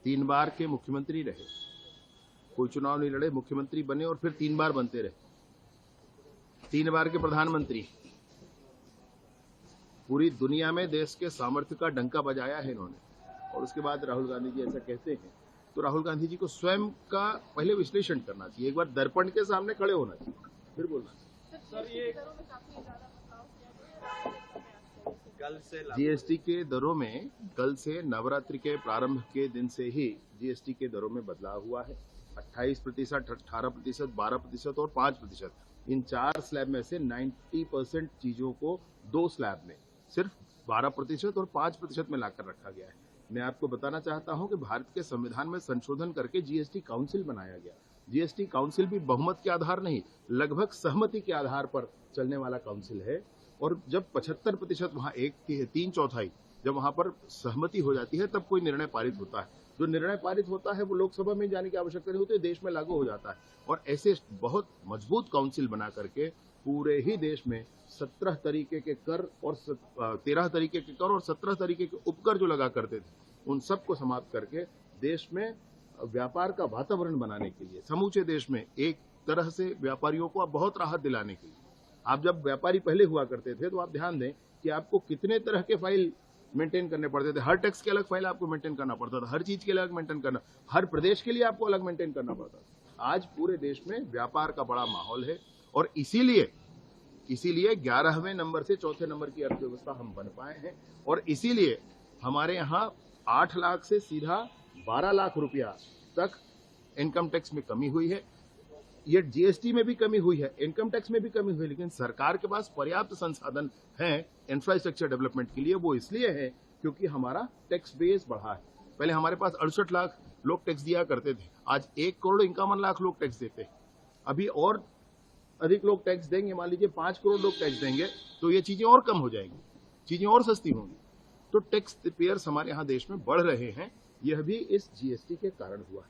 3 बार के मुख्यमंत्री रहे, कोई चुनाव नहीं लड़े, मुख्यमंत्री बने और फिर 3 बार बनते रहे, 3 बार के प्रधानमंत्री। पूरी दुनिया में देश के सामर्थ्य का डंका बजाया है इन्होंने। और उसके बाद राहुल गांधी जी ऐसा कहते हैं तो राहुल गांधी जी को स्वयं का पहले विश्लेषण करना चाहिए, एक बार दर्पण के सामने खड़े होना चाहिए, फिर बोलना चाहिए। सर, ये जीएसटी के दरों में कल से नवरात्रि के प्रारंभ के दिन से ही जीएसटी के दरों में बदलाव हुआ है। 28%, 18%, 12% और 5%, इन 4 स्लैब में से 90% चीजों को 2 स्लैब में सिर्फ 12% और 5% में लाकर रखा गया है। मैं आपको बताना चाहता हूं कि भारत के संविधान में संशोधन करके जीएसटी काउंसिल बनाया गया। जीएसटी काउंसिल भी बहुमत के आधार नहीं, लगभग सहमति के आधार पर चलने वाला काउंसिल है। और जब 75% वहां 3/4 जब वहां पर सहमति हो जाती है तब कोई निर्णय पारित होता है। जो निर्णय पारित होता है वो लोकसभा में जाने की आवश्यकता नहीं होती, देश में लागू हो जाता है। और ऐसे बहुत मजबूत काउंसिल बना करके पूरे ही देश में 17 तरीके के कर और 13 तरीके के कर और 17 तरीके के उपकर जो लगा करते थे, उन सबको समाप्त करके देश में व्यापार का वातावरण बनाने के लिए, समूचे देश में एक तरह से व्यापारियों को अब बहुत राहत दिलाने के लिए। आप जब व्यापारी पहले हुआ करते थे तो आप ध्यान दें कि आपको कितने तरह के फाइल मेंटेन करने पड़ते थे। हर टैक्स के अलग फाइल आपको मेंटेन करना पड़ता था, हर चीज के लिए अलग मेंटेन करना, हर प्रदेश के लिए आपको अलग मेंटेन करना पड़ता था। आज पूरे देश में व्यापार का बड़ा माहौल है और इसीलिए 11वें नंबर से 4थे नंबर की अर्थव्यवस्था हम बन पाए हैं। और इसीलिए हमारे यहाँ 8 लाख से सीधा 12 लाख रुपया तक इनकम टैक्स में कमी हुई है। ये जीएसटी में भी कमी हुई है, इनकम टैक्स में भी कमी हुई है, लेकिन सरकार के पास पर्याप्त संसाधन हैं इंफ्रास्ट्रक्चर डेवलपमेंट के लिए। वो इसलिए है क्योंकि हमारा टैक्स बेस बढ़ा है। पहले हमारे पास 68 लाख लोग टैक्स दिया करते थे, आज 1,51,00,000 लोग टैक्स देते हैं। अभी और अधिक लोग टैक्स देंगे, मान लीजिए 5 करोड़ लोग टैक्स देंगे तो ये चीजें और कम हो जाएंगी, चीजें और सस्ती होंगी। तो टैक्स पेयर्स हमारे यहाँ देश में बढ़ रहे हैं, यह भी इस जीएसटी के कारण हुआ है।